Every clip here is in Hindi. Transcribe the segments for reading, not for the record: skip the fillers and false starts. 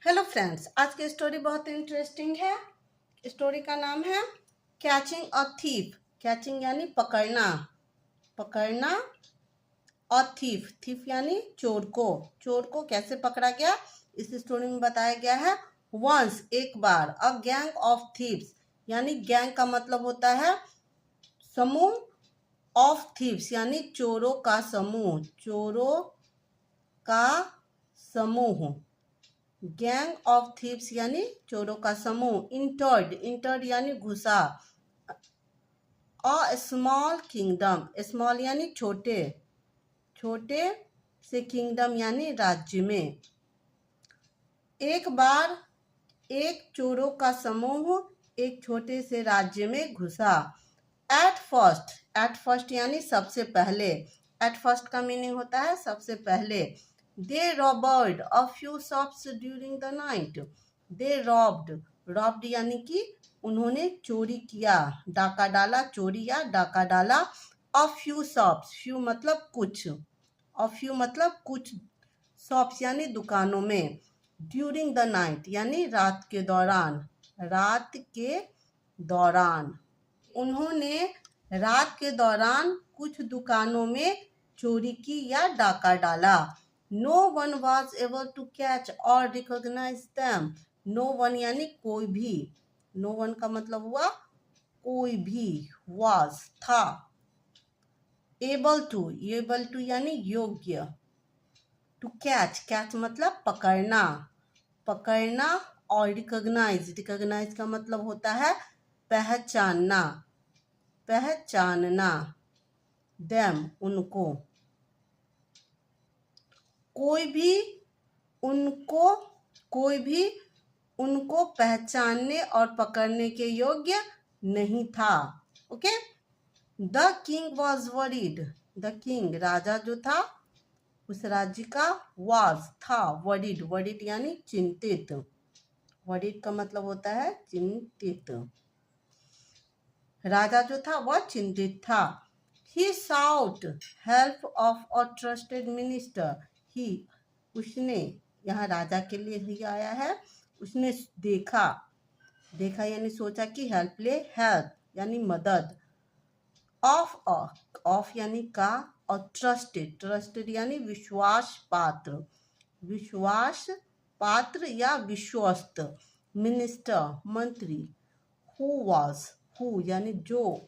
हेलो फ्रेंड्स, आज की स्टोरी बहुत इंटरेस्टिंग है। स्टोरी का नाम है कैचिंग अ थीफ। कैचिंग यानी पकड़ना, पकड़ना और थीफ, थीफ यानी चोर को कैसे पकड़ा गया इस स्टोरी में बताया गया है। वंस एक बार, अ गैंग ऑफ थीव्स यानी गैंग का मतलब होता है समूह, ऑफ थीव्स यानी चोरों का समूह, चोरों का समूह। गैंग ऑफ थीव्स यानी चोरों का समूह। इंटर्ड, इंटर्ड यानी घुसा। अ स्मॉल किंगडम, स्मॉल यानी छोटे, छोटे से किंगडम यानी राज्य में। एक बार एक चोरों का समूह एक छोटे से राज्य में घुसा। एट फर्स्ट यानी सबसे पहले। एट फर्स्ट का मीनिंग होता है सबसे पहले। They robbed a few shops during the night. They robbed, robbed यानी कि उन्होंने चोरी किया, डाका डाला, चोरी या डाका डाला। अ फ्यू शॉप्स, फ्यू मतलब कुछ, अ फ्यू मतलब कुछ, शॉप्स यानी दुकानों में। ड्यूरिंग द नाइट यानी रात के दौरान, रात के दौरान। उन्होंने रात के दौरान कुछ दुकानों में चोरी की या डाका डाला। No one was able to catch और रिकॉग्नाइज देम। नो वन यानी कोई भी, नो वन का मतलब हुआ कोई भी, वॉज था, एबल टू यानी योग्य, टू कैच, कैच मतलब पकड़ना, पकड़ना। और रिकॉग्नाइज, रिकॉग्नाइज का मतलब होता है पहचानना, पहचानना। देम उनको, कोई भी उनको, कोई भी उनको पहचानने और पकड़ने के योग्य नहीं था। Okay. The king was worried, the king राजा जो था उस राज्य का, वॉज था, वरीड, वरीड यानी चिंतित, वरीड का मतलब होता है चिंतित। राजा जो था वह चिंतित था। He sought help of a trusted minister. He, उसने, यहाँ राजा के लिए ही आया है। उसने देखा, देखा यानी सोचा कि हेल्प ले, हेल्प यानी मदद। ऑफ यानी का, और ट्रस्टेड, ट्रस्टेड यानी विश्वास पात्र, विश्वास पात्र या विश्वस्त। मिनिस्टर मंत्री। हु वॉज, हु यानी जो,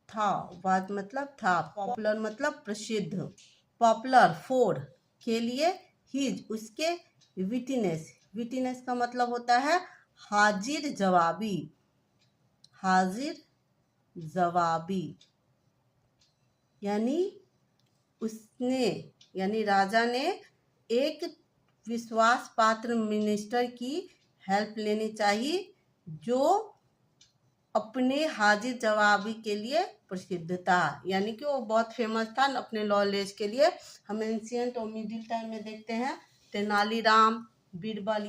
था, वाज मतलब था। पॉपुलर मतलब प्रसिद्ध, पॉपुलर फॉर के लिए। हिज उसके। विटनेस, विटनेस का मतलब होता है हाजिर जवाबी, हाजिर जवाबी। यानी उसने, यानी राजा ने एक विश्वास पात्र मिनिस्टर की हेल्प लेनी चाहिए जो अपने हाजिर जवाबी के लिए प्रसिद्ध था, यानी कि वो बहुत फेमस था अपने नॉलेज के लिए। हम एंशियंट और मिडिल टाइम में देखते हैं तेनालीराम, बीरबल,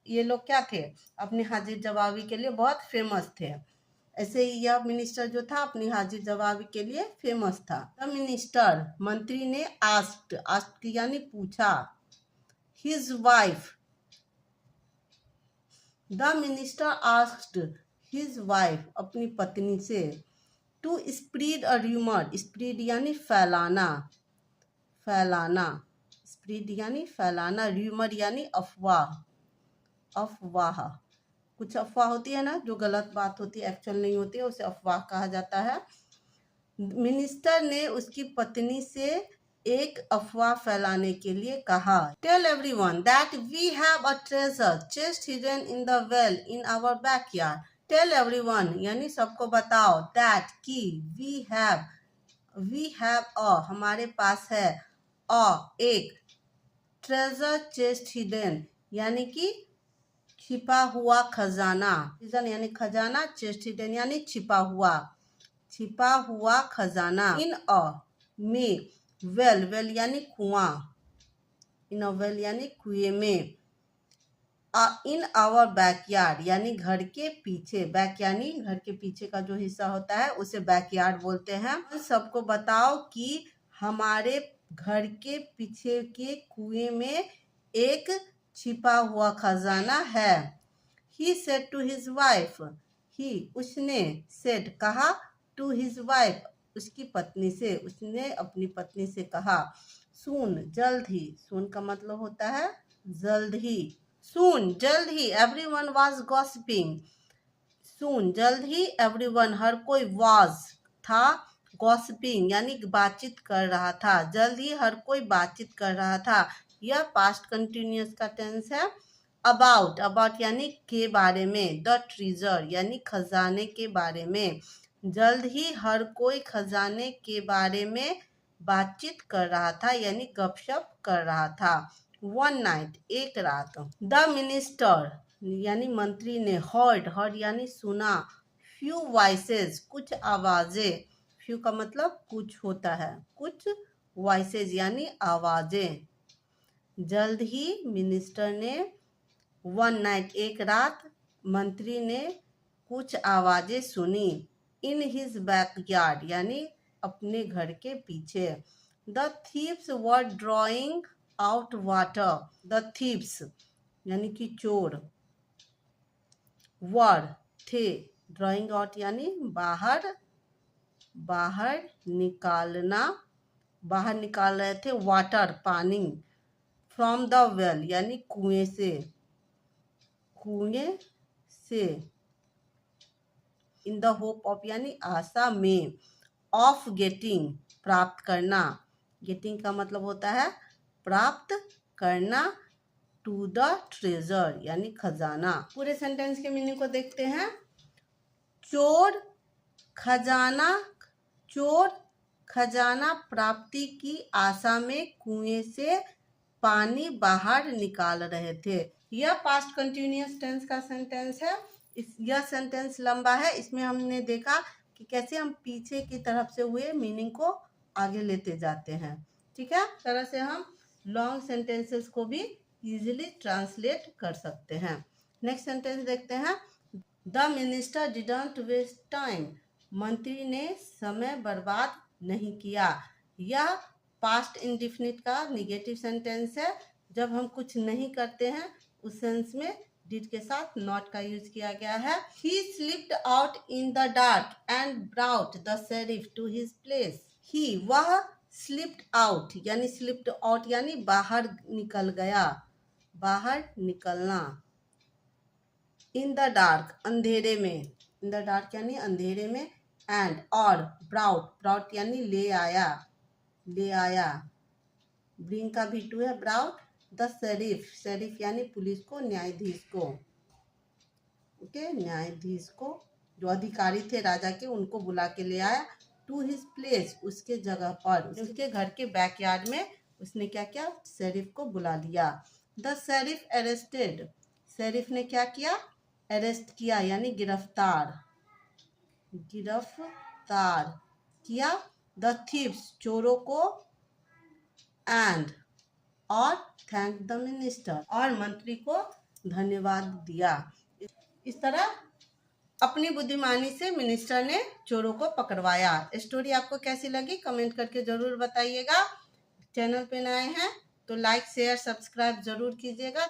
ये लोग क्या थे, अपने हाजिर जवाबी के लिए बहुत फेमस थे। ऐसे ही यह मिनिस्टर जो था अपनी हाजिर जवाबी के लिए फेमस था। द मिनिस्टर मंत्री ने आस्क्ड, आस्क्ड यानी पूछा। His wife, the minister asked his wife अपनी पत्नी से। To spread a rumour, spread यानी फैलाना, फैलाना, स्प्रीड यानी फैलाना, र्यूमर यानी अफवाह, अफवाह। कुछ अफवाह होती है ना जो गलत बात होती है, एक्चुअल नहीं होती है, उसे अफवाह कहा जाता है। मिनिस्टर ने उसकी पत्नी से एक अफवाह फैलाने के लिए कहा। Tell everyone that we have a treasure chest hidden in the well in our backyard. Tell everyone यानी सबको बताओ, दैट की, वी हैव अ हमारे पास है, अ एक, ट्रेजर चेस्ट हिडन यानी कि छिपा हुआ खजाना, यानी खजाना, चेस्ट हिडन यानी छिपा हुआ, छिपा हुआ खजाना। इन अ में, वेल, वेल यानी कुआं, इन अ वेल यानी कुएं में। इन आवर बैकयार्ड यानी घर के पीछे, बैक यानी घर के पीछे का जो हिस्सा होता है उसे बैकयार्ड बोलते हैं। सबको बताओ कि हमारे घर के पीछे के कुएं में एक छिपा हुआ खजाना है। He said to his wife, उसने said कहा, to his wife उसकी पत्नी से, उसने अपनी पत्नी से कहा, soon जल्द ही, soon का मतलब होता है जल्द ही, soon जल्द ही, everyone was gossiping, soon जल्द ही, everyone हर कोई was था, gossiping यानी बातचीत कर रहा था, जल्द ही हर कोई बातचीत कर रहा था। यह पास्ट कंटिन्यूअस का टेंस है। अबाउट यानी के बारे में, द ट्रेजर यानी खजाने के बारे में, जल्द ही हर कोई खजाने के बारे में बातचीत कर रहा था यानी गपशप कर रहा था। वन नाइट एक रात, द मिनिस्टर यानी मंत्री ने, हर्ड यानी सुना, फ्यू वॉइसेस कुछ आवाजें, फ्यू का मतलब कुछ होता है, कुछ वॉइसेस यानी आवाजें, जल्द ही मिनिस्टर ने, वन नाइट एक रात, मंत्री ने कुछ आवाजें सुनी, इन हिज बैकयार्ड यानी अपने घर के पीछे। The thieves were drawing out water, the thieves यानी कि चोर, वर थे, ड्रॉइंग आउट यानी बाहर निकालना, बाहर निकाल रहे थे, वाटर पानी, फ्रॉम द वेल यानी कुएं से, इन द होप ऑफ यानी आशा में, ऑफ गेटिंग प्राप्त करना, गेटिंग का मतलब होता है प्राप्त करना, टू द ट्रेजर यानी खजाना। पूरे सेंटेंस के मीनिंग को देखते हैं। चोर खजाना प्राप्ति की आशा में कुएं से पानी बाहर निकाल रहे थे। यह पास्ट कंटिन्यूअस टेंस का सेंटेंस है। यह सेंटेंस लंबा है। इसमें हमने देखा कि कैसे हम पीछे की तरफ से हुए मीनिंग को आगे लेते जाते हैं। ठीक है, इस तरह से हम लॉन्ग सेंटेंसेस को भी इजीली ट्रांसलेट कर सकते हैं। नेक्स्ट सेंटेंस देखते हैं। The minister didn't waste time, मंत्री ने समय बर्बाद नहीं किया। यह पास्ट इंडेफिनिट का निगेटिव सेंटेंस है। जब हम कुछ नहीं करते हैं उस सेंस में डिड के साथ नॉट का यूज किया गया है। He slipped out in the dark and brought the sheriff to his place. वह slipped out यानी बाहर निकल गया, बाहर निकलना। In the dark अंधेरे में, in the dark यानी अंधेरे में, and और brought यानी ले आया, bring का भी टू है, brought द sheriff यानी पुलिस को, न्यायाधीश को, ओके, न्यायाधीश को, जो अधिकारी थे राजा के, उनको बुला के ले आया, टू हिज प्लेस उसके जगह पर, उसके घर के बैकयार्ड में उसने क्या किया, शेरिफ को बुला लिया। द शेरिफ अरेस्टेड, शेरिफ ने क्या किया, अरेस्ट किया यानी गिरफ्तार किया, द थीव्स चोरों को, एंड और थैंक द मिनिस्टर और मंत्री को धन्यवाद दिया। इस तरह अपनी बुद्धिमानी से मिनिस्टर ने चोरों को पकड़वाया। स्टोरी आपको कैसी लगी कमेंट करके जरूर बताइएगा। चैनल पे नए हैं तो लाइक शेयर सब्सक्राइब जरूर कीजिएगा।